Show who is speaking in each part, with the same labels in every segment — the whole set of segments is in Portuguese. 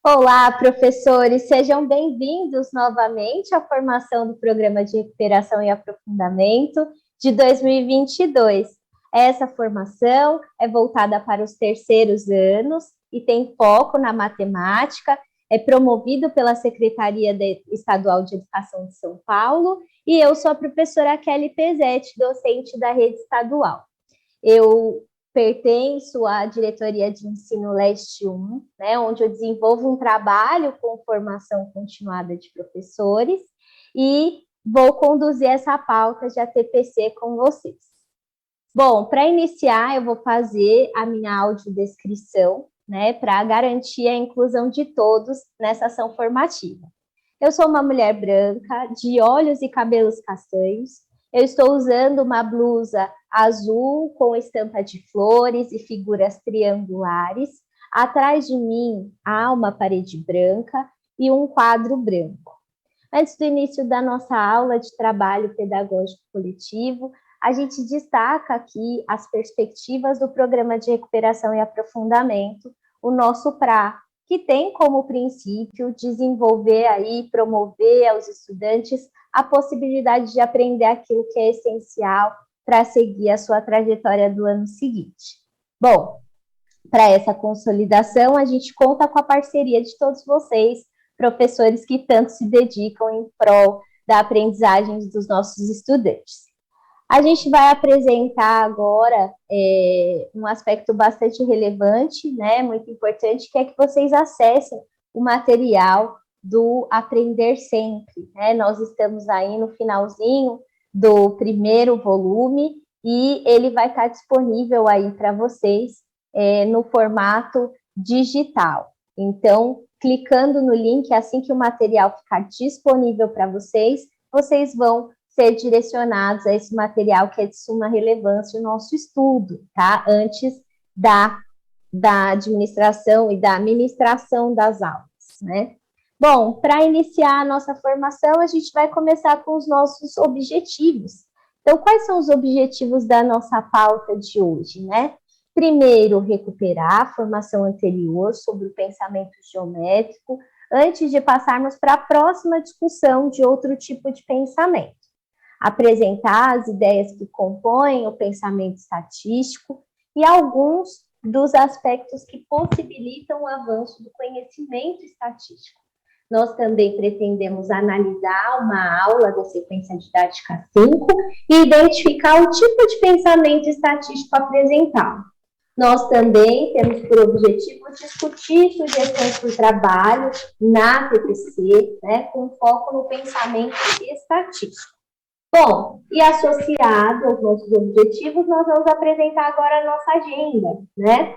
Speaker 1: Olá, professores, sejam bem-vindos novamente à formação do Programa de Recuperação e Aprofundamento de 2022. Essa formação é voltada para os terceiros anos e tem foco na matemática, é promovido pela Secretaria Estadual de Educação de São Paulo e eu sou a professora Kelly Pesetti, docente da rede estadual. Eu pertenço à diretoria de ensino Leste 1, né, onde eu desenvolvo um trabalho com formação continuada de professores e vou conduzir essa pauta de ATPC com vocês. Bom, para iniciar, eu vou fazer a minha audiodescrição, né, para garantir a inclusão de todos nessa ação formativa. Eu sou uma mulher branca, de olhos e cabelos castanhos. Eu estou usando uma blusa azul com estampa de flores e figuras triangulares. Atrás de mim há uma parede branca e um quadro branco. Antes do início da nossa aula de trabalho pedagógico coletivo, a gente destaca aqui as perspectivas do Programa de Recuperação e Aprofundamento, o nosso PRA, que tem como princípio desenvolver aí, promover aos estudantes a possibilidade de aprender aquilo que é essencial para seguir a sua trajetória do ano seguinte. Bom, para essa consolidação, a gente conta com a parceria de todos vocês, professores que tanto se dedicam em prol da aprendizagem dos nossos estudantes. A gente vai apresentar agora um aspecto bastante relevante, né, muito importante, que é que vocês acessem o material do Aprender Sempre, né? Nós estamos aí no finalzinho do primeiro volume e ele vai estar disponível aí para vocês no formato digital. Então, clicando no link, assim que o material ficar disponível para vocês, vocês vão ser direcionados a esse material que é de suma relevância no nosso estudo, tá? Antes da administração e da ministração das aulas, né? Bom, para iniciar a nossa formação, a gente vai começar com os nossos objetivos. Então, quais são os objetivos da nossa pauta de hoje, né? Primeiro, recuperar a formação anterior sobre o pensamento geométrico, antes de passarmos para a próxima discussão de outro tipo de pensamento. Apresentar as ideias que compõem o pensamento estatístico e alguns dos aspectos que possibilitam o avanço do conhecimento estatístico. Nós também pretendemos analisar uma aula da sequência didática 5 e identificar o tipo de pensamento estatístico apresentado. Nós também temos por objetivo discutir sugestões para o trabalho na TPC, né, com foco no pensamento estatístico. Bom, e associado aos nossos objetivos, nós vamos apresentar agora a nossa agenda, né?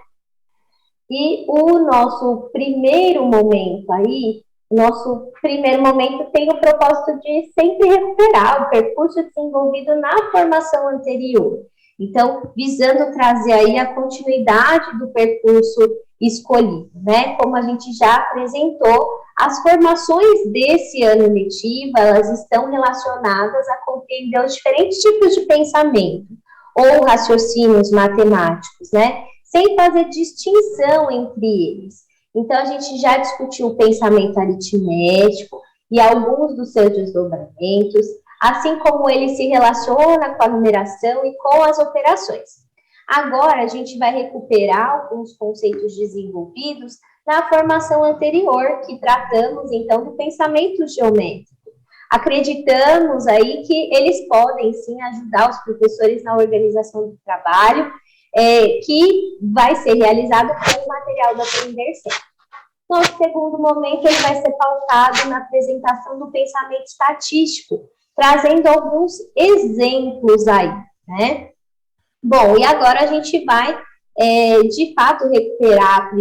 Speaker 1: E o nosso primeiro momento aí, nosso primeiro momento tem o propósito de sempre recuperar o percurso desenvolvido na formação anterior. Então, visando trazer aí a continuidade do percurso escolhido, né? Como a gente já apresentou, as formações desse ano letivo, elas estão relacionadas a compreender os diferentes tipos de pensamento ou raciocínios matemáticos, né? Sem fazer distinção entre eles. Então, a gente já discutiu o pensamento aritmético e alguns dos seus desdobramentos, assim como ele se relaciona com a numeração e com as operações. Agora, a gente vai recuperar alguns conceitos desenvolvidos na formação anterior, que tratamos, então, do pensamento geométrico. Acreditamos aí que eles podem, sim, ajudar os professores na organização do trabalho, que vai ser realizado com o material do Aprender Sempre. Nosso segundo momento, ele vai ser pautado na apresentação do pensamento estatístico, trazendo alguns exemplos aí, né? Bom, e agora a gente vai, de fato, recuperar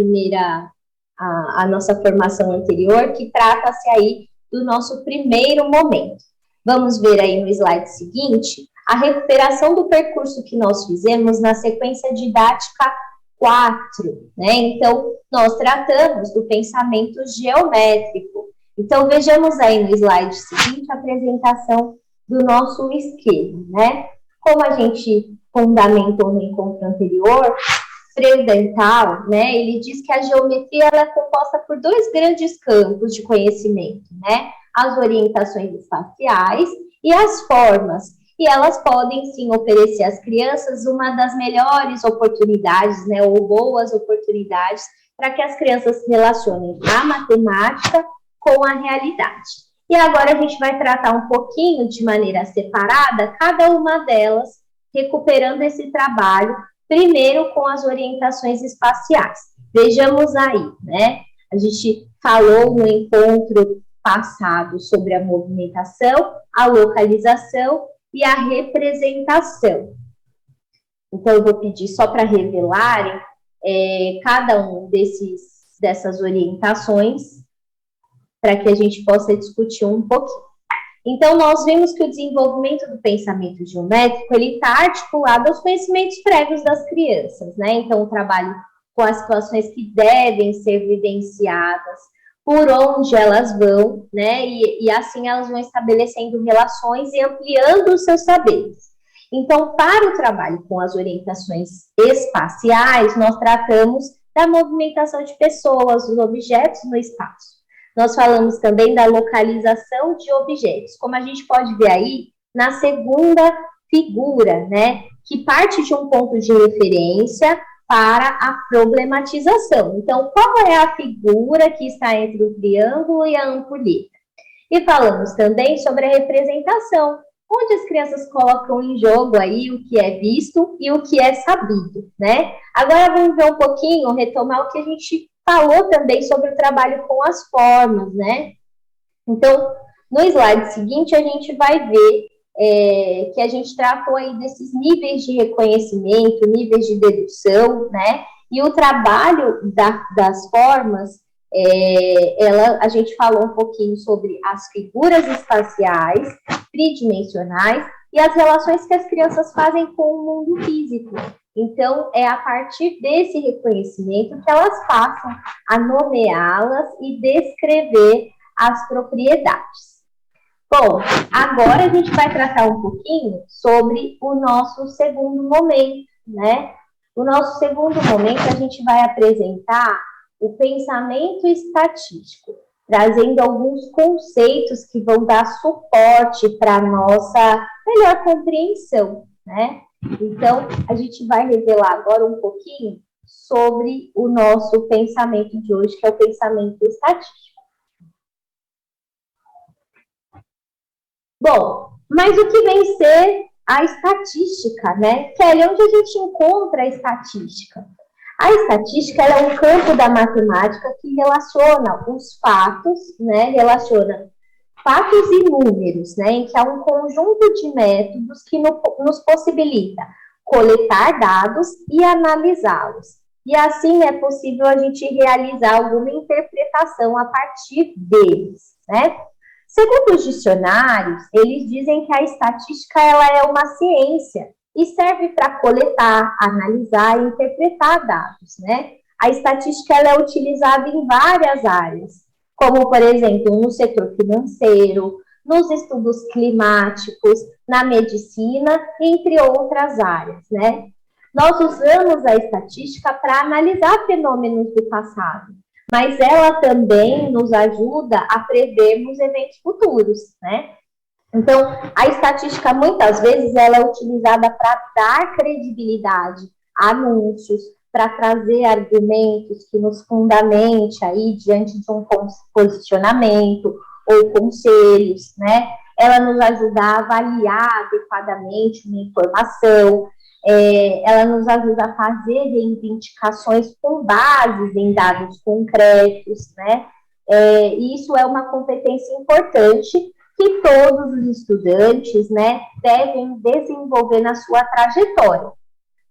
Speaker 1: a nossa formação anterior, que trata-se aí do nosso primeiro momento. Vamos ver aí no slide seguinte a recuperação do percurso que nós fizemos na sequência didática 4, né? Então, nós tratamos do pensamento geométrico. Então, vejamos aí no slide seguinte a apresentação do nosso esquema, né? Como a gente fundamentou no encontro anterior, Freire Dental, né, ele diz que a geometria ela é composta por dois grandes campos de conhecimento, né, as orientações espaciais e as formas, e elas podem sim oferecer às crianças uma das melhores oportunidades, né, ou boas oportunidades para que as crianças se relacionem a matemática com a realidade. E agora a gente vai tratar um pouquinho de maneira separada cada uma delas, recuperando esse trabalho, primeiro com as orientações espaciais. Vejamos aí, né? A gente falou no encontro passado sobre a movimentação, a localização e a representação. Então, eu vou pedir só para revelarem cada um dessas orientações, para que a gente possa discutir um pouquinho. Então, nós vimos que o desenvolvimento do pensamento geométrico, ele está articulado aos conhecimentos prévios das crianças, né? Então, o trabalho com as situações que devem ser vivenciadas, por onde elas vão, né? E assim elas vão estabelecendo relações e ampliando os seus saberes. Então, para o trabalho com as orientações espaciais, nós tratamos da movimentação de pessoas, dos objetos no espaço. Nós falamos também da localização de objetos, como a gente pode ver aí na segunda figura, né? Que parte de um ponto de referência para a problematização. Então, qual é a figura que está entre o triângulo e a ampulheta? E falamos também sobre a representação, onde as crianças colocam em jogo aí o que é visto e o que é sabido, né? Agora vamos ver um pouquinho, retomar o que a gente falou também sobre o trabalho com as formas, né? Então, no slide seguinte, a gente vai ver que a gente tratou aí desses níveis de reconhecimento, níveis de dedução, né? E o trabalho das formas, a gente falou um pouquinho sobre as figuras espaciais, tridimensionais, e as relações que as crianças fazem com o mundo físico. Então, é a partir desse reconhecimento que elas passam a nomeá-las e descrever as propriedades. Bom, agora a gente vai tratar um pouquinho sobre o nosso segundo momento, né? O nosso segundo momento, a gente vai apresentar o pensamento estatístico, trazendo alguns conceitos que vão dar suporte para a nossa melhor compreensão, né? Então, a gente vai revelar agora um pouquinho sobre o nosso pensamento de hoje, que é o pensamento estatístico. Bom, mas o que vem ser a estatística, né? Kelly, onde a gente encontra a estatística? A estatística ela é um campo da matemática que relaciona os fatos, né? Relaciona fatos e números, né? Em que há um conjunto de métodos que nos possibilita coletar dados e analisá-los. E assim é possível a gente realizar alguma interpretação a partir deles, né? Segundo os dicionários, eles dizem que a estatística ela é uma ciência e serve para coletar, analisar e interpretar dados, né? A estatística ela é utilizada em várias áreas, como, por exemplo, no setor financeiro, nos estudos climáticos, na medicina, entre outras áreas, né? Nós usamos a estatística para analisar fenômenos do passado, mas ela também nos ajuda a prevermos eventos futuros, né? Então, a estatística, muitas vezes, ela é utilizada para dar credibilidade a anúncios, para trazer argumentos que nos fundamente aí diante de um posicionamento ou conselhos, né? Ela nos ajuda a avaliar adequadamente uma informação, ela nos ajuda a fazer reivindicações com bases em dados concretos, né? E isso é uma competência importante que todos os estudantes, né, devem desenvolver na sua trajetória.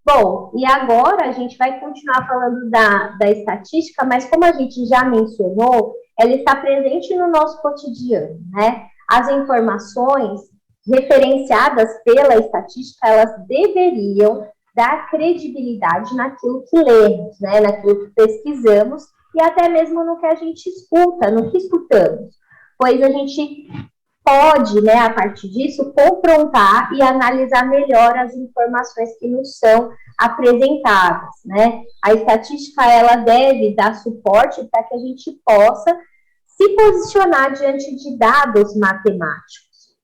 Speaker 1: Bom, e agora a gente vai continuar falando da estatística, mas como a gente já mencionou, ela está presente no nosso cotidiano, né? As informações referenciadas pela estatística, elas deveriam dar credibilidade naquilo que lemos, né? Naquilo que pesquisamos e até mesmo no que a gente escuta, no que escutamos. Pois a gente pode, né, a partir disso, confrontar e analisar melhor as informações que nos são apresentadas, né? A estatística, ela deve dar suporte para que a gente possa se posicionar diante de dados matemáticos.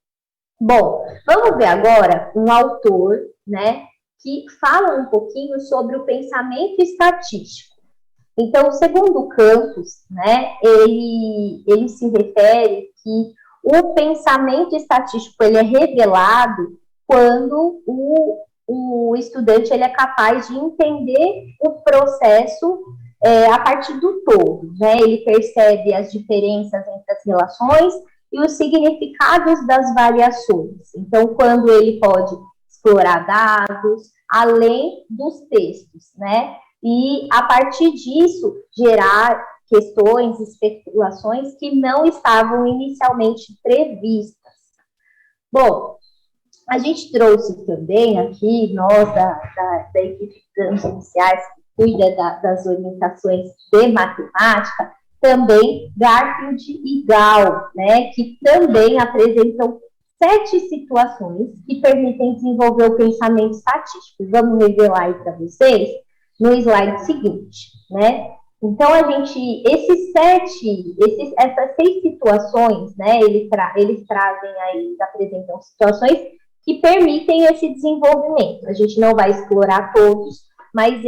Speaker 1: Bom, vamos ver agora um autor, né, que fala um pouquinho sobre o pensamento estatístico. Então, segundo Campos, né, ele se refere que o pensamento estatístico ele é revelado quando o estudante ele é capaz de entender o processo a partir do todo, né? Ele percebe as diferenças entre as relações e os significados das variações. Então, quando ele pode explorar dados além dos textos, né? E, a partir disso, gerar questões, especulações que não estavam inicialmente previstas. Bom, a gente trouxe também aqui, nós da equipe de planos iniciais, que cuida das orientações de matemática, também Garfield e Gall, né, que também apresentam 7 situações que permitem desenvolver o pensamento estatístico. Vamos revelar aí para vocês no slide seguinte, né? Então, essas 6 situações, né, eles trazem aí, apresentam situações que permitem esse desenvolvimento. A gente não vai explorar todos, mas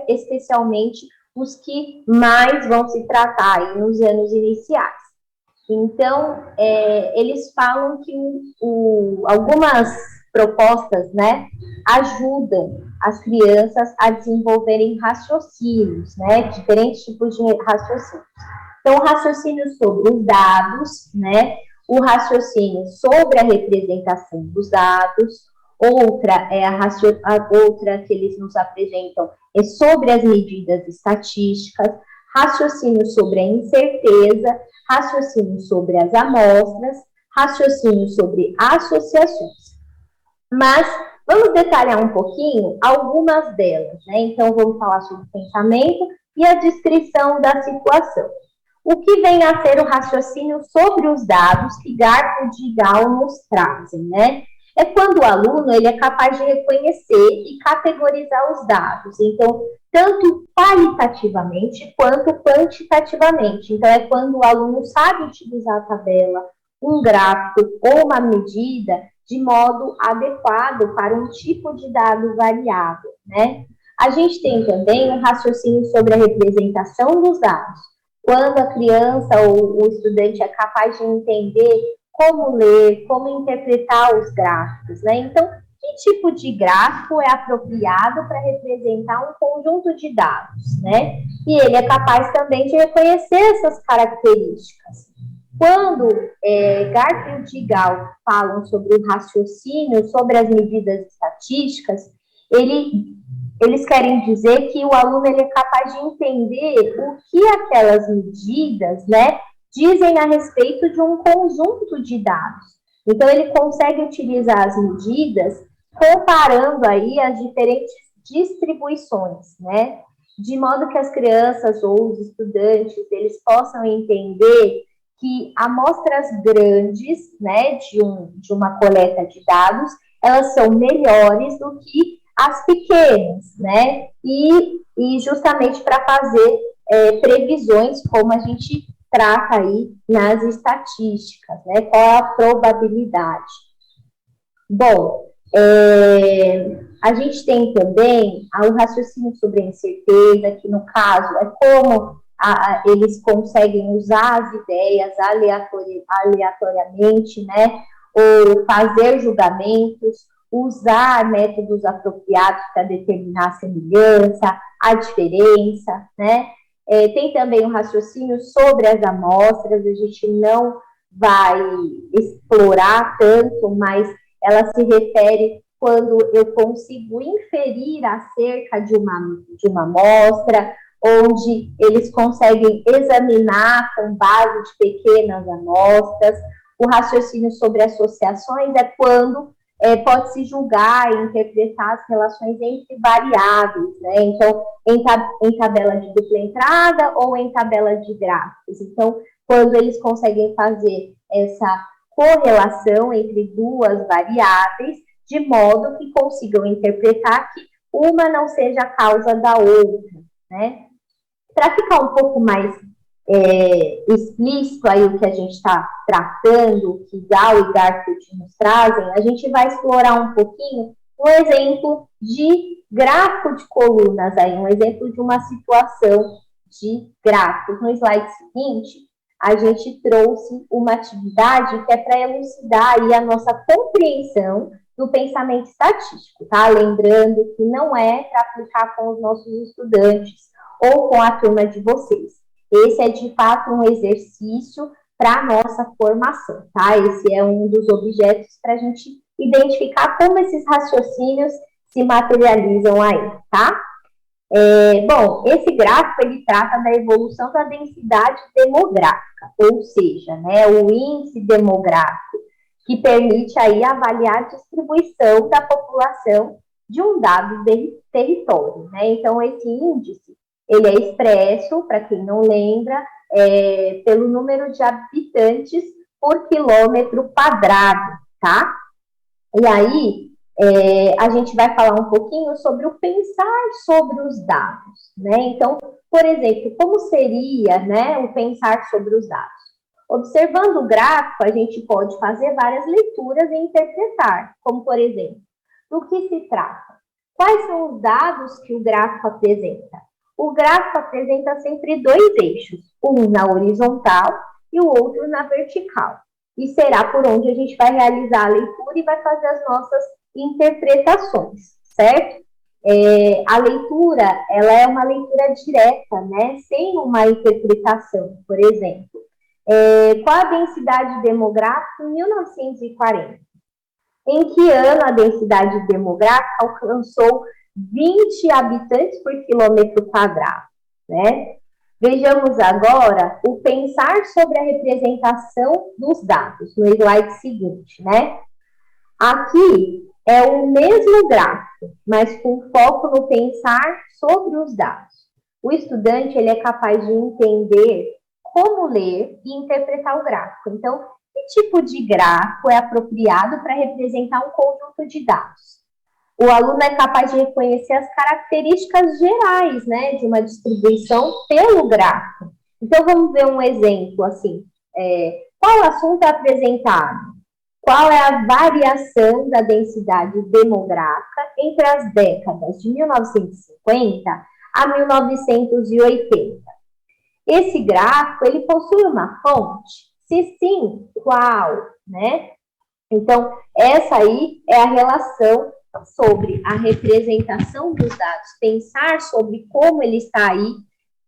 Speaker 1: especialmente os que mais vão se tratar aí nos anos iniciais. Então, eles falam que algumas propostas, né, ajudam as crianças a desenvolverem raciocínios, né, diferentes tipos de raciocínios. Então, o raciocínio sobre os dados, né, o raciocínio sobre a representação dos dados, outra que eles nos apresentam é sobre as medidas estatísticas, raciocínio sobre a incerteza, raciocínio sobre as amostras, raciocínio sobre associações. Mas vamos detalhar um pouquinho algumas delas, né? Então, vamos falar sobre o pensamento e a descrição da situação. O que vem a ser o raciocínio sobre os dados que Garfield e Gall nos trazem, né? É quando o aluno ele é capaz de reconhecer e categorizar os dados. Então, tanto qualitativamente quanto quantitativamente. Então, é quando o aluno sabe utilizar a tabela, um gráfico ou uma medida de modo adequado para um tipo de dado variável, né? A gente tem também um raciocínio sobre a representação dos dados. Quando a criança ou o estudante é capaz de entender como ler, como interpretar os gráficos, né? Então, que tipo de gráfico é apropriado para representar um conjunto de dados, né? E ele é capaz também de reconhecer essas características. Quando Garfield e Gall falam sobre o raciocínio, sobre as medidas estatísticas, eles querem dizer que o aluno ele é capaz de entender o que aquelas medidas, né, dizem a respeito de um conjunto de dados. Então, ele consegue utilizar as medidas comparando aí as diferentes distribuições, né, de modo que as crianças ou os estudantes, eles possam entender que amostras grandes, né, de uma coleta de dados, elas são melhores do que as pequenas, né, e justamente para fazer previsões, como a gente trata aí nas estatísticas, né, qual é a probabilidade. Bom, a gente tem também o raciocínio sobre a incerteza, que no caso é como eles conseguem usar as ideias aleatoriamente, né, ou fazer julgamentos, usar métodos apropriados para determinar a semelhança, a diferença, né. Tem também um raciocínio sobre as amostras, a gente não vai explorar tanto, mas ela se refere quando eu consigo inferir acerca de uma amostra, onde eles conseguem examinar com base de pequenas amostras. O raciocínio sobre associações é quando pode-se julgar e interpretar as relações entre variáveis, né? Então, em tabela de dupla entrada ou em tabela de gráficos. Então, quando eles conseguem fazer correlação entre duas variáveis, de modo que consigam interpretar que uma não seja a causa da outra, né? Para ficar um pouco mais explícito aí o que a gente está tratando, o que Gall e Garfield nos trazem, a gente vai explorar um pouquinho um exemplo de gráfico de colunas, aí, um exemplo de uma situação de gráficos. No slide seguinte, a gente trouxe uma atividade que é para elucidar aí a nossa compreensão do pensamento estatístico, tá? Lembrando que não é para aplicar com os nossos estudantes ou com a turma de vocês. Esse é, de fato, um exercício para a nossa formação, tá? Esse é um dos objetos para a gente identificar como esses raciocínios se materializam aí, tá? Bom, esse gráfico, ele trata da evolução da densidade demográfica, ou seja, né, o índice demográfico, que permite aí avaliar a distribuição da população de um dado território, né? Então, esse índice, ele é expresso, para quem não lembra, pelo número de habitantes por quilômetro quadrado, tá? E aí, a gente vai falar um pouquinho sobre o pensar sobre os dados, né? Então, por exemplo, como seria, né, o pensar sobre os dados? Observando o gráfico, a gente pode fazer várias leituras e interpretar, como, por exemplo, do que se trata? Quais são os dados que o gráfico apresenta? O gráfico apresenta sempre dois eixos, um na horizontal e o outro na vertical. E será por onde a gente vai realizar a leitura e vai fazer as nossas interpretações, certo? A leitura, ela é uma leitura direta, né? Sem uma interpretação, por exemplo. Qual a densidade demográfica em 1940? Em que ano a densidade demográfica alcançou 20 habitantes por quilômetro quadrado, né? Vejamos agora o pensar sobre a representação dos dados, no slide seguinte, né? Aqui é o mesmo gráfico, mas com foco no pensar sobre os dados. O estudante, ele é capaz de entender como ler e interpretar o gráfico. Então, que tipo de gráfico é apropriado para representar um conjunto de dados? O aluno é capaz de reconhecer as características gerais, né, de uma distribuição pelo gráfico. Então, vamos ver um exemplo, assim, qual assunto é apresentado? Qual é a variação da densidade demográfica entre as décadas de 1950 a 1980? Esse gráfico, ele possui uma fonte? Se sim, qual, né? Então, essa aí é a relação sobre a representação dos dados, pensar sobre como ele está aí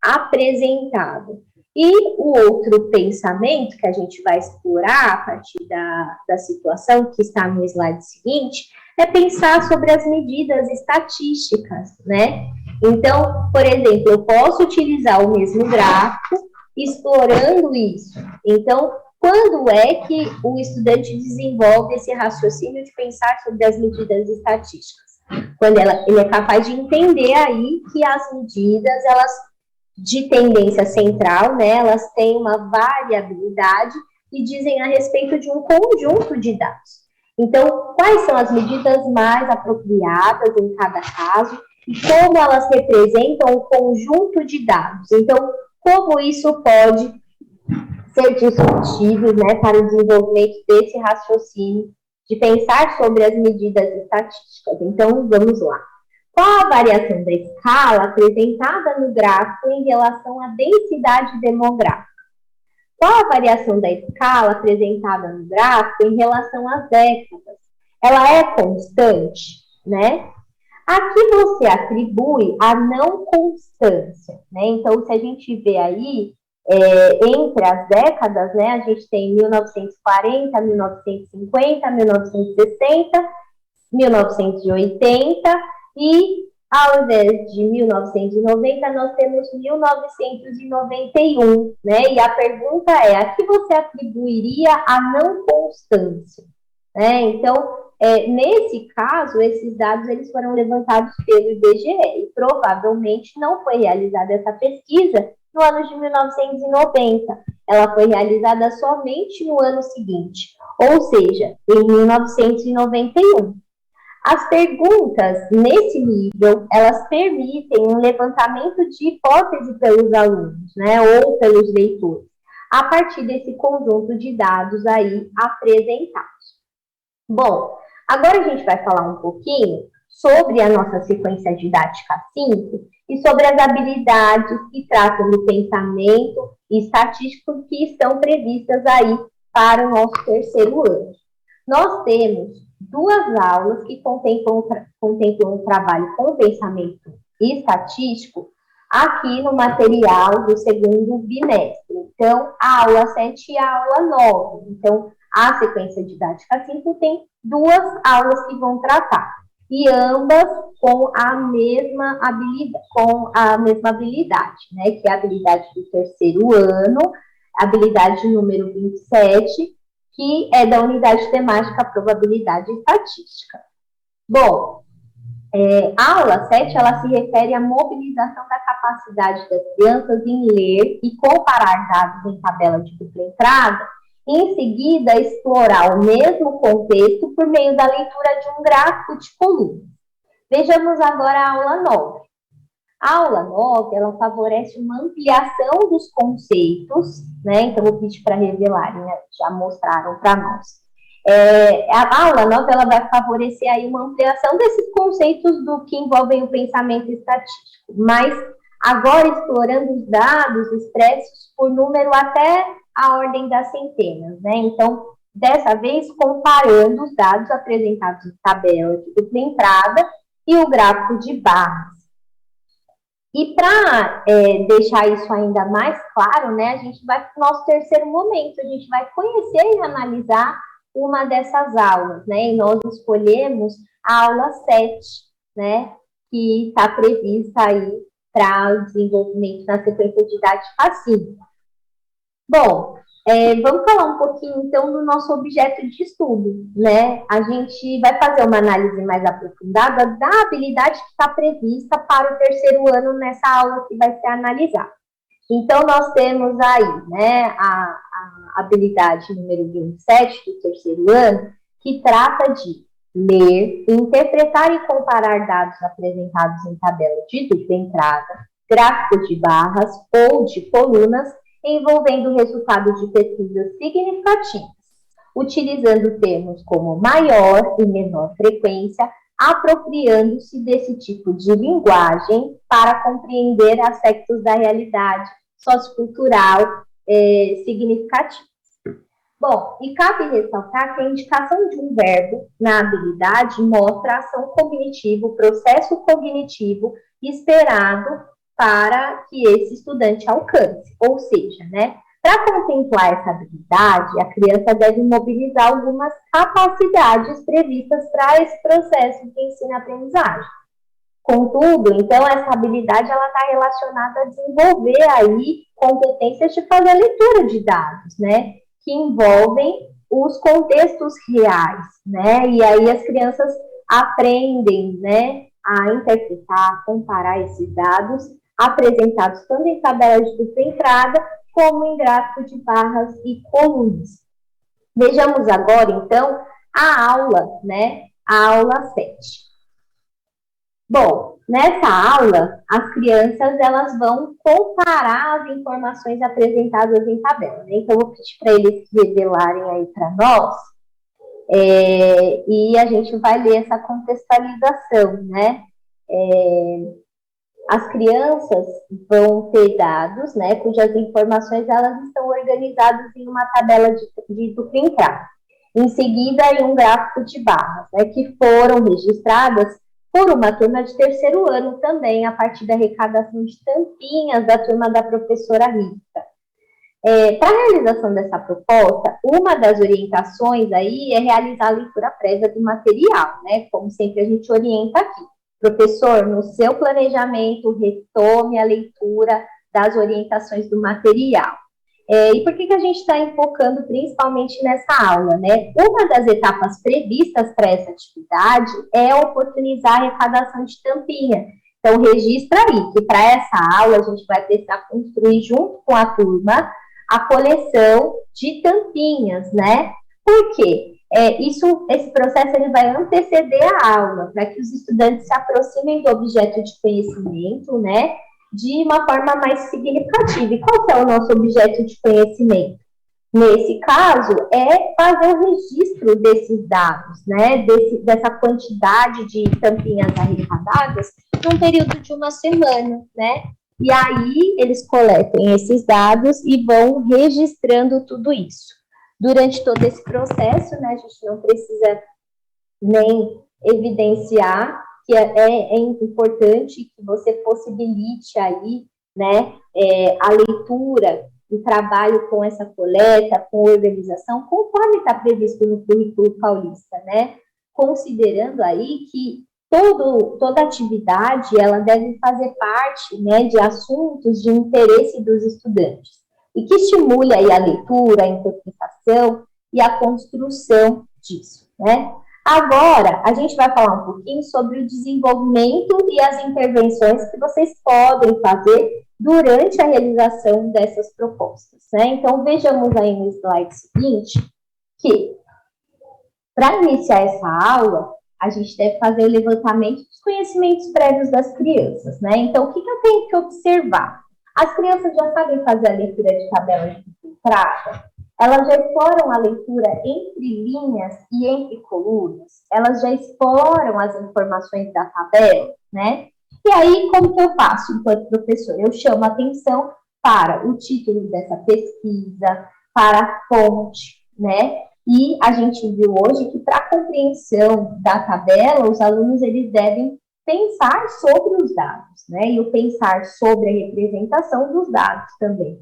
Speaker 1: apresentado. E o outro pensamento que a gente vai explorar a partir da situação que está no slide seguinte é pensar sobre as medidas estatísticas, né? Então, por exemplo, eu posso utilizar o mesmo gráfico explorando isso. Então, quando é que o estudante desenvolve esse raciocínio de pensar sobre as medidas estatísticas? Quando ele é capaz de entender aí que as medidas, elas de tendência central, né, elas têm uma variabilidade e dizem a respeito de um conjunto de dados. Então, quais são as medidas mais apropriadas em cada caso e como elas representam o conjunto de dados? Então, como isso pode ser discutível, né, para o desenvolvimento desse raciocínio de pensar sobre as medidas estatísticas? Então, vamos lá. Qual a variação da escala apresentada no gráfico em relação à densidade demográfica? Qual a variação da escala apresentada no gráfico em relação às décadas? Ela é constante, né? Aqui você atribui a não constância, né? Então, se a gente vê aí, entre as décadas, né, a gente tem 1940, 1950, 1960, 1980 e, ao invés de 1990, nós temos 1991, né? E a pergunta é, a que você atribuiria a não constância? Né? Então, nesse caso, esses dados eles foram levantados pelo IBGE e provavelmente não foi realizada essa pesquisa no ano de 1990. Ela foi realizada somente no ano seguinte, ou seja, em 1991. As perguntas nesse nível, elas permitem um levantamento de hipótese pelos alunos, né, ou pelos leitores, a partir desse conjunto de dados aí apresentados. Bom, agora a gente vai falar um pouquinho sobre a nossa sequência didática 5 e sobre as habilidades que tratam do pensamento estatístico que estão previstas aí para o nosso terceiro ano. Nós temos duas aulas que contemplam um trabalho com pensamento estatístico aqui no material do segundo bimestre. Então, a aula 7 e a aula 9. Então, a sequência didática 5 tem duas aulas que vão tratar, e ambas com a mesma habilidade, né? Que é a habilidade do terceiro ano, habilidade número 27, que é da unidade temática Probabilidade e Estatística. Bom, a aula 7, ela se refere à mobilização da capacidade das crianças em ler e comparar dados em tabela de dupla entrada, e em seguida explorar o mesmo contexto por meio da leitura de um gráfico de colunas. Vejamos agora a aula 9. A aula 9, ela favorece uma ampliação dos conceitos, né? Então, vou pedir para revelarem, né? Já mostraram para nós. A aula 9, ela vai favorecer aí uma ampliação desses conceitos do que envolvem o pensamento estatístico, mas agora explorando os dados expressos por número até a ordem das centenas, né? Então, dessa vez, comparando os dados apresentados em tabela de dupla entrada e o gráfico de barras. E para deixar isso ainda mais claro, né, a gente vai para o nosso terceiro momento, a gente vai conhecer e analisar uma dessas aulas, né, e nós escolhemos a aula 7, né, que está prevista aí para o desenvolvimento na sequência didática 5. Bom, vamos falar um pouquinho, então, do nosso objeto de estudo, né? A gente vai fazer uma análise mais aprofundada da habilidade que está prevista para o terceiro ano nessa aula que vai ser analisada. Então, nós temos aí, né, a habilidade número 27 do terceiro ano, que trata de ler, interpretar e comparar dados apresentados em tabela de dupla entrada, gráfico de barras ou de colunas, envolvendo o resultado de pesquisas significativas, utilizando termos como maior e menor frequência, apropriando-se desse tipo de linguagem para compreender aspectos da realidade sociocultural significativos. Bom, e cabe ressaltar que a indicação de um verbo na habilidade mostra a ação cognitiva, o processo cognitivo esperado para que esse estudante alcance. Ou seja, né, para contemplar essa habilidade, a criança deve mobilizar algumas capacidades previstas para esse processo de ensino-aprendizagem. Contudo, então, essa habilidade está relacionada a desenvolver aí competências de fazer a leitura de dados, né, que envolvem os contextos reais, né, e aí as crianças aprendem, né, a interpretar, comparar esses dados apresentados tanto em tabela de dupla entrada como em gráfico de barras e colunas. Vejamos agora, então, a aula, né, a aula 7. Bom, nessa aula, as crianças elas vão comparar as informações apresentadas em tabela, né? Então, eu vou pedir para eles revelarem aí para nós, e a gente vai ler essa contextualização, né? As crianças vão ter dados, né, cujas informações elas estão organizadas em uma tabela de dupla entrada. Em seguida, em um gráfico de barras, né, que foram registradas por uma turma de terceiro ano também, a partir da arrecadação de tampinhas da turma da professora Rita. Para a realização dessa proposta, uma das orientações aí é realizar a leitura prévia do material, né, como sempre a gente orienta aqui. Professor, no seu planejamento, retome a leitura das orientações do material. E por que a gente está enfocando principalmente nessa aula, né? Uma das etapas previstas para essa atividade é oportunizar a arrecadação de tampinha. Então, registra aí que para essa aula a gente vai precisar construir junto com a turma a coleção de tampinhas, né? Por quê? Esse processo ele vai anteceder a aula, para que os estudantes se aproximem do objeto de conhecimento, né? De uma forma mais significativa. E qual que é o nosso objeto de conhecimento? Nesse caso, é fazer o registro desses dados, né? Dessa quantidade de tampinhas arrecadadas num período de uma semana, né? E aí eles coletam esses dados e vão registrando tudo isso. Durante todo esse processo, né, a gente não precisa nem evidenciar que é importante que você possibilite aí, né, a leitura, o trabalho com essa coleta, com organização, conforme está previsto no currículo paulista, né, considerando aí que toda atividade ela deve fazer parte, né, de assuntos de interesse dos estudantes e que estimule aí a leitura, a interpretação e a construção disso, né? Agora, a gente vai falar um pouquinho sobre o desenvolvimento e as intervenções que vocês podem fazer durante a realização dessas propostas, né? Então, vejamos aí no slide seguinte que, para iniciar essa aula, a gente deve fazer o levantamento dos conhecimentos prévios das crianças, né? Então, o que eu tenho que observar? As crianças já sabem fazer a leitura de tabela de entrada? Elas já exploram a leitura entre linhas e entre colunas? Elas já exploram as informações da tabela, né? E aí, como que eu faço enquanto professor? Eu chamo a atenção para o título dessa pesquisa, para a fonte, né? E a gente viu hoje que para a compreensão da tabela, os alunos eles devem pensar sobre os dados, né? E o pensar sobre a representação dos dados também.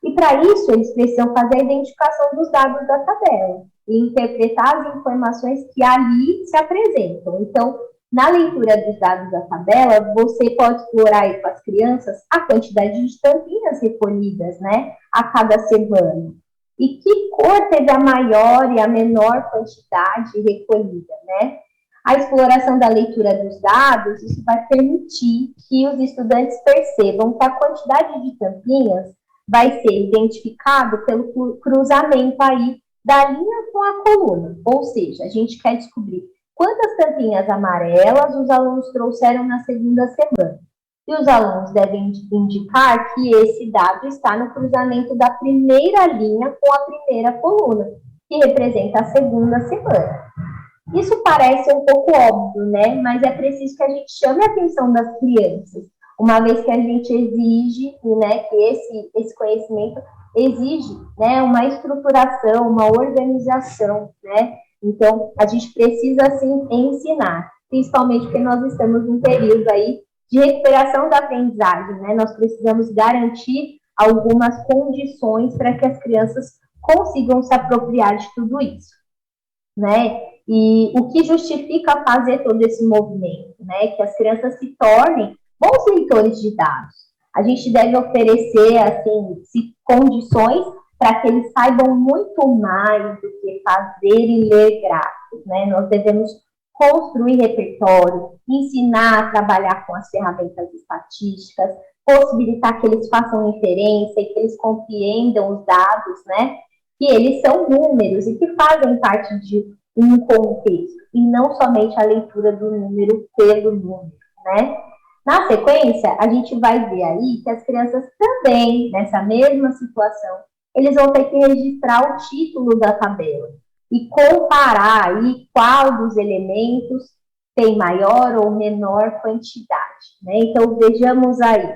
Speaker 1: E para isso, eles precisam fazer a identificação dos dados da tabela e interpretar as informações que ali se apresentam. Então, na leitura dos dados da tabela, você pode explorar aí com as crianças a quantidade de tampinhas recolhidas, né, a cada semana. E que cor teve a maior e a menor quantidade recolhida, né? A exploração da leitura dos dados, isso vai permitir que os estudantes percebam que a quantidade de tampinhas vai ser identificado pelo cruzamento aí da linha com a coluna. Ou seja, a gente quer descobrir quantas tampinhas amarelas os alunos trouxeram na segunda semana. E os alunos devem indicar que esse dado está no cruzamento da primeira linha com a primeira coluna, que representa a segunda semana. Isso parece um pouco óbvio, né? Mas é preciso que a gente chame a atenção das crianças, uma vez que a gente exige, né, que esse conhecimento exige, né, uma estruturação, uma organização, né? Então, a gente precisa, assim, ensinar, principalmente porque nós estamos num período aí de recuperação da aprendizagem, né? Nós precisamos garantir algumas condições para que as crianças consigam se apropriar de tudo isso, né? E o que justifica fazer todo esse movimento, né? Que as crianças se tornem bons leitores de dados. A gente deve oferecer, assim, condições para que eles saibam muito mais do que fazer e ler gráficos, né? Nós devemos construir repertório, ensinar a trabalhar com as ferramentas estatísticas, possibilitar que eles façam inferência e que eles compreendam os dados, né? Que eles são números e que fazem parte de um contexto, e não somente a leitura do número pelo número, né? Na sequência, a gente vai ver aí que as crianças também, nessa mesma situação, eles vão ter que registrar o título da tabela e comparar aí qual dos elementos tem maior ou menor quantidade, né? Então, vejamos aí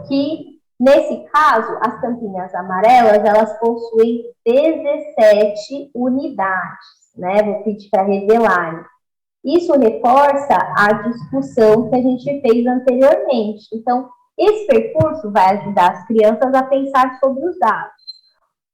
Speaker 1: que, nesse caso, as tampinhas amarelas, elas possuem 17 unidades, né? Vou pedir para revelarem. Isso reforça a discussão que a gente fez anteriormente. Então, esse percurso vai ajudar as crianças a pensar sobre os dados,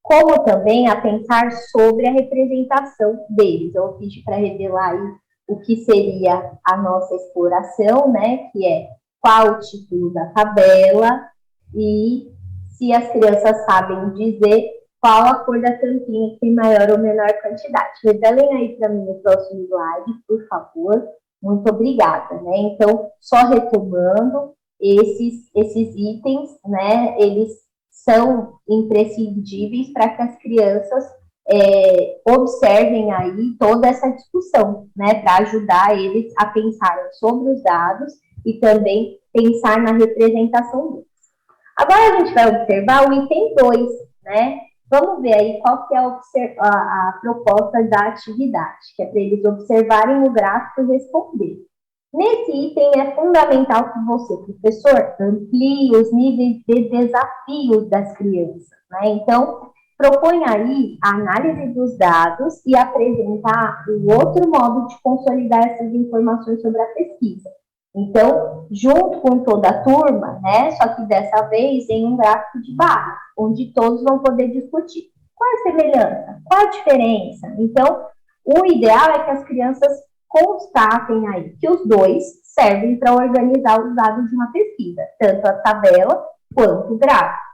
Speaker 1: como também a pensar sobre a representação deles. Eu vou pedir para revelar aí o que seria a nossa exploração, né? Que é qual o título da tabela e se as crianças sabem dizer qual a cor da tampinha que tem maior ou menor quantidade. Revelem aí para mim o próximo slide, por favor. Muito obrigada, né? Então, só retomando, esses itens, né, eles são imprescindíveis para que as crianças observem aí toda essa discussão, né, para ajudar eles a pensarem sobre os dados e também pensar na representação deles. Agora a gente vai observar o item 2, né? Vamos ver aí qual que é a proposta da atividade, que é para eles observarem o gráfico e responder. Nesse item é fundamental que você, professor, amplie os níveis de desafios das crianças, né? Então, propõe aí a análise dos dados e apresentar um outro modo de consolidar essas informações sobre a pesquisa. Então, junto com toda a turma, né, só que dessa vez em um gráfico de barras, onde todos vão poder discutir. Qual é a semelhança? Qual a diferença? Então, o ideal é que as crianças constatem aí que os dois servem para organizar os dados de uma pesquisa, tanto a tabela quanto o gráfico.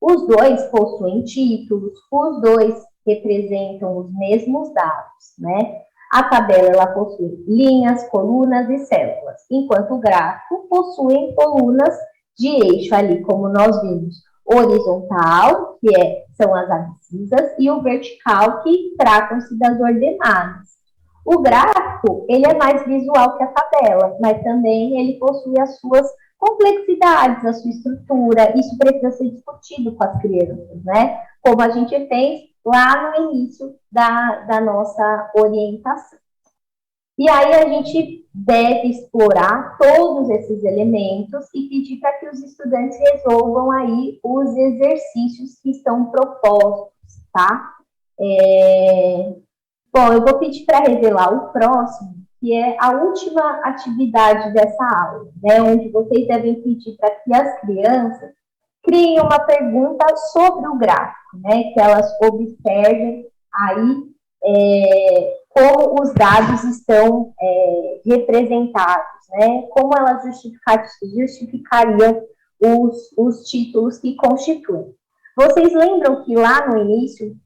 Speaker 1: Os dois possuem títulos, os dois representam os mesmos dados, né? A tabela ela possui linhas, colunas e células, enquanto o gráfico possui colunas de eixo ali, como nós vimos, horizontal, que são as abscisas, e o vertical, que tratam-se das ordenadas. O gráfico, ele é mais visual que a tabela, mas também ele possui as suas complexidades, a sua estrutura, isso precisa ser discutido com as crianças, né? Como a gente fez lá no início da nossa orientação. E aí a gente deve explorar todos esses elementos e pedir para que os estudantes resolvam aí os exercícios que estão propostos, tá? Bom, eu vou pedir para revelar o próximo, que é a última atividade dessa aula, né, onde vocês devem pedir para que as crianças criem uma pergunta sobre o gráfico, né, que elas observem aí como os dados estão representados, né, como elas justificariam os títulos que constituem. Vocês lembram que lá no início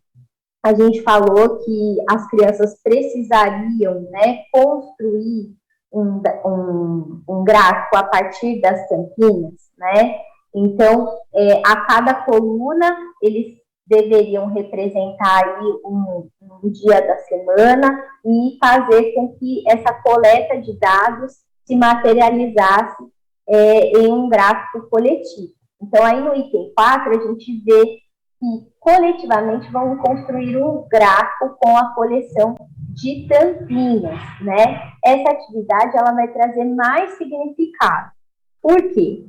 Speaker 1: a gente falou que as crianças precisariam, né, construir um gráfico a partir das tampinhas, né? Então, a cada coluna, eles deveriam representar aí um dia da semana e fazer com que essa coleta de dados se materializasse em um gráfico coletivo. Então, aí no item 4, a gente vê que coletivamente vão construir um gráfico com a coleção de tampinhas, né? Essa atividade ela vai trazer mais significado. Por quê?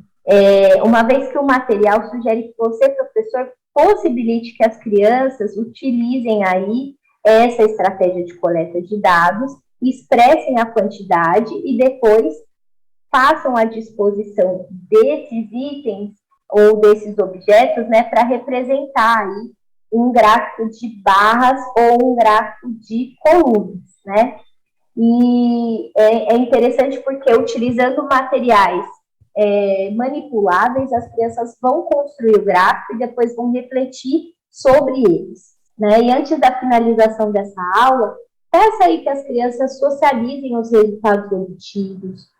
Speaker 1: Uma vez que o material sugere que você, professor, possibilite que as crianças utilizem aí essa estratégia de coleta de dados, expressem a quantidade e depois façam à disposição desses itens ou desses objetos, né, para representar aí um gráfico de barras ou um gráfico de colunas, né? E é interessante porque utilizando materiais manipuláveis, as crianças vão construir o gráfico e depois vão refletir sobre eles, né? E antes da finalização dessa aula, peça aí que as crianças socializem os resultados obtidos,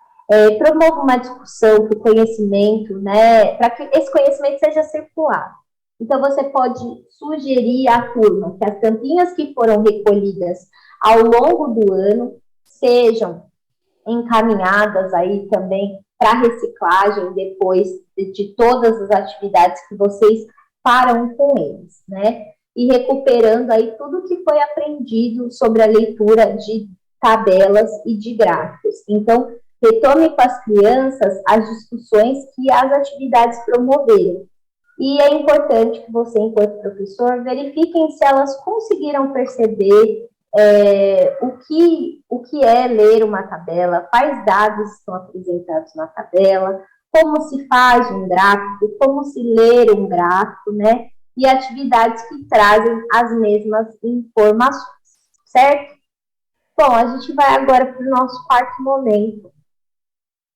Speaker 1: promova uma discussão para o conhecimento, né, para que esse conhecimento seja circular. Então, você pode sugerir à turma que as tampinhas que foram recolhidas ao longo do ano sejam encaminhadas aí também para reciclagem depois de todas as atividades que vocês farão com eles, né? E recuperando aí tudo que foi aprendido sobre a leitura de tabelas e de gráficos. Então, retome com as crianças as discussões que as atividades promoveram. E é importante que você, enquanto professor, verifiquem se elas conseguiram perceber o que é ler uma tabela, quais dados estão apresentados na tabela, como se faz um gráfico, como se lê um gráfico, né? E atividades que trazem as mesmas informações, certo? Bom, a gente vai agora para o nosso quarto momento,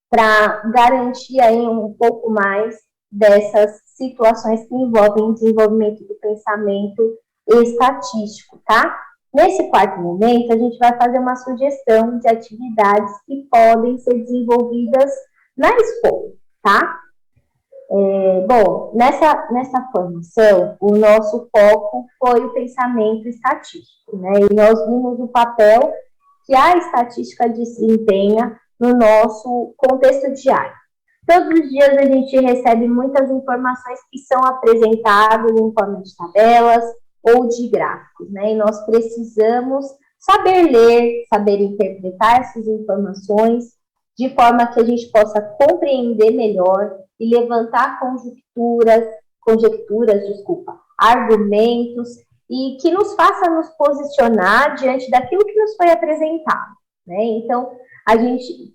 Speaker 1: para garantir aí um pouco mais dessas situações que envolvem o desenvolvimento do pensamento estatístico, tá? Nesse quarto momento, a gente vai fazer uma sugestão de atividades que podem ser desenvolvidas na escola, tá? Bom, nessa formação, o nosso foco foi o pensamento estatístico, né? E nós vimos o papel que a estatística desempenha no nosso contexto diário. Todos os dias a gente recebe muitas informações que são apresentadas em forma de tabelas ou de gráficos, né? E nós precisamos saber ler, saber interpretar essas informações de forma que a gente possa compreender melhor e levantar argumentos, e que nos faça nos posicionar diante daquilo que nos foi apresentado, né? Então,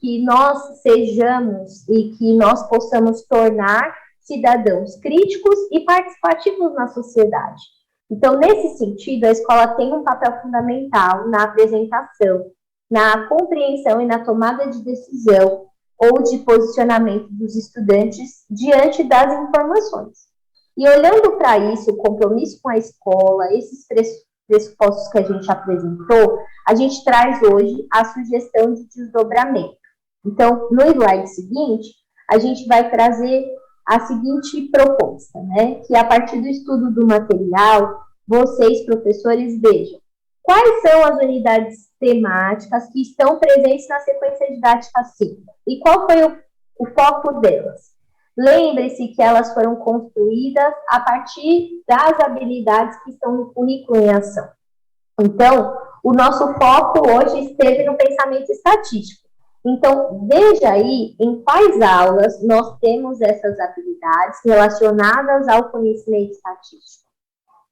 Speaker 1: que nós sejamos e que nós possamos tornar cidadãos críticos e participativos na sociedade. Então, nesse sentido, a escola tem um papel fundamental na apresentação, na compreensão e na tomada de decisão ou de posicionamento dos estudantes diante das informações. E olhando para isso, o compromisso com a escola, esses pressupostos que a gente apresentou, a gente traz hoje a sugestão de desdobramento. Então, no slide seguinte, a gente vai trazer a seguinte proposta, né? Que a partir do estudo do material, vocês, professores, vejam quais são as unidades temáticas que estão presentes na sequência didática 5 e qual foi o foco delas. Lembre-se que elas foram construídas a partir das habilidades que estão no currículo em ação. Então, o nosso foco hoje esteve no pensamento estatístico. Então, veja aí em quais aulas nós temos essas habilidades relacionadas ao conhecimento estatístico.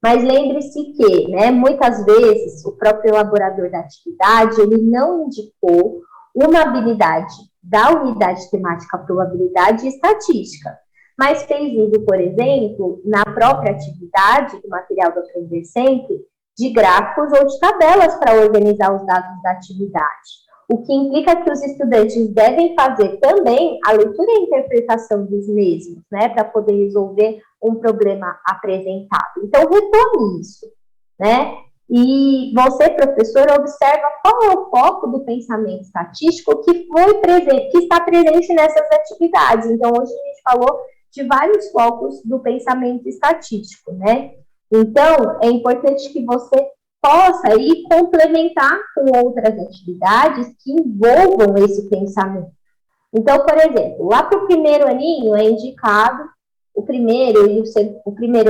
Speaker 1: Mas lembre-se que, né, muitas vezes, o próprio elaborador da atividade, ele não indicou uma habilidade da unidade temática probabilidade e estatística, mas fez uso, por exemplo, na própria atividade do material do Aprender Sempre, de gráficos ou de tabelas para organizar os dados da atividade, o que implica que os estudantes devem fazer também a leitura e a interpretação dos mesmos, né, para poder resolver um problema apresentado. Então, retome isso, né? E você, professor, observa qual é o foco do pensamento estatístico que está presente nessas atividades. Então, hoje a gente falou de vários focos do pensamento estatístico, né? Então, é importante que você possa aí complementar com outras atividades que envolvam esse pensamento. Então, por exemplo, lá para o primeiro aninho é indicado, o primeiro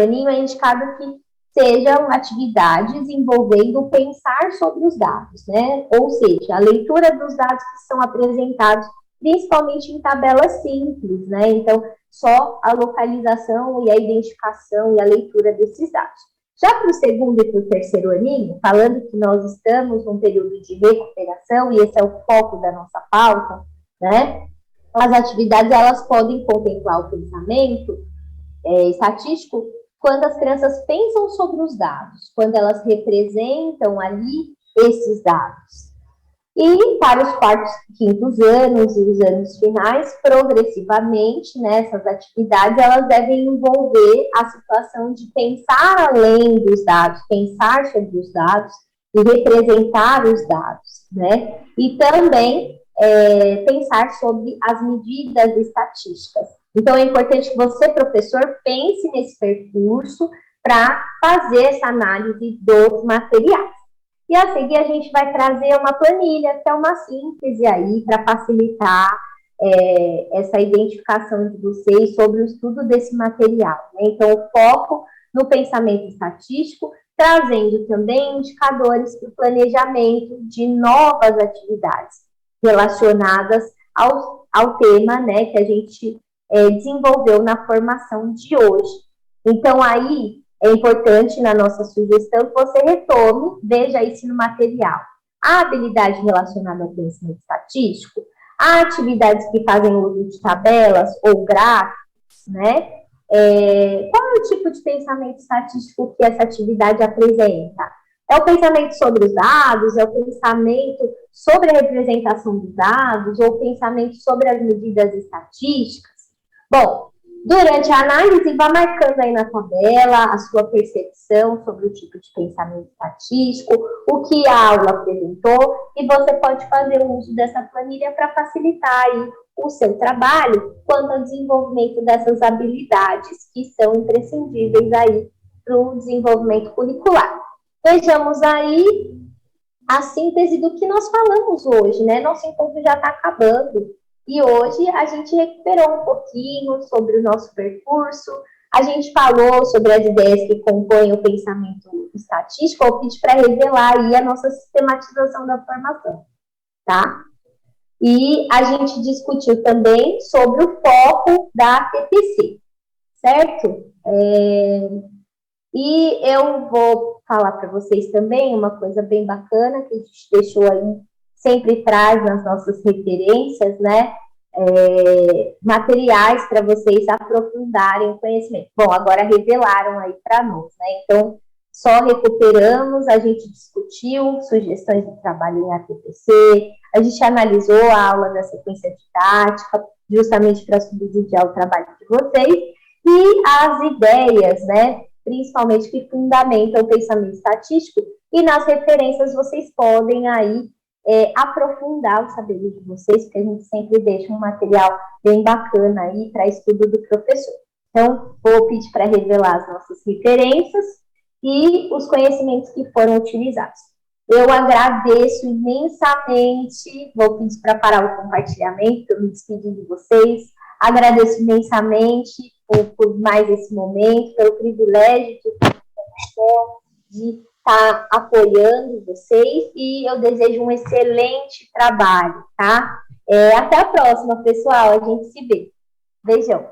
Speaker 1: aninho é indicado que sejam atividades envolvendo o pensar sobre os dados, né? Ou seja, a leitura dos dados que são apresentados, principalmente em tabelas simples, né? Então, só a localização e a identificação e a leitura desses dados. Já para o segundo e para o terceiro aninho, falando que nós estamos num período de recuperação, e esse é o foco da nossa pauta, né? As atividades, elas podem contemplar o pensamento estatístico quando as crianças pensam sobre os dados, quando elas representam ali esses dados. E para os quartos, quintos anos e os anos finais, progressivamente, essas atividades, elas devem envolver a situação de pensar além dos dados, pensar sobre os dados e representar os dados, né? E também pensar sobre as medidas estatísticas. Então, é importante que você, professor, pense nesse percurso para fazer essa análise dos materiais. E a seguir, a gente vai trazer uma planilha, que é uma síntese aí, para facilitar essa identificação de vocês sobre o estudo desse material, né? Então, o foco no pensamento estatístico, trazendo também indicadores para o planejamento de novas atividades relacionadas ao tema, né, que a gente desenvolveu na formação de hoje. Então, aí, é importante, na nossa sugestão, que você retome, veja isso no material. A habilidade relacionada ao pensamento estatístico, há atividades que fazem uso de tabelas ou gráficos, né? Qual é o tipo de pensamento estatístico que essa atividade apresenta? É o pensamento sobre os dados, é o pensamento sobre a representação dos dados, ou o pensamento sobre as medidas estatísticas? Bom, Durante a análise, vá marcando aí na tabela a sua percepção sobre o tipo de pensamento estatístico, o que a aula apresentou, e você pode fazer o uso dessa planilha para facilitar aí o seu trabalho quanto ao desenvolvimento dessas habilidades que são imprescindíveis aí para o desenvolvimento curricular. Vejamos aí a síntese do que nós falamos hoje, né? Nosso encontro já está acabando. E hoje a gente recuperou um pouquinho sobre o nosso percurso, a gente falou sobre as ideias que compõem o pensamento estatístico, eu pedi para revelar aí a nossa sistematização da formação, tá? E a gente discutiu também sobre o foco da TPC, certo? E eu vou falar para vocês também uma coisa bem bacana que a gente deixou aí, sempre traz nas nossas referências, né? Materiais para vocês aprofundarem o conhecimento. Bom, agora revelaram aí para nós, né? Então, só recuperamos, a gente discutiu sugestões de trabalho em ATPC, a gente analisou a aula da sequência didática, justamente para subsidiar o trabalho de vocês, e as ideias, né? Principalmente que fundamentam o pensamento estatístico, e nas referências vocês podem aí aprofundar o saber de vocês, porque a gente sempre deixa um material bem bacana aí para estudo do professor. Então, vou pedir para revelar as nossas referências e os conhecimentos que foram utilizados. Eu agradeço imensamente, vou pedir para parar o compartilhamento, para me despedir de vocês, agradeço imensamente por mais esse momento, pelo privilégio de estar apoiando vocês, e eu desejo um excelente trabalho, tá? Até a próxima, pessoal, a gente se vê. Beijão.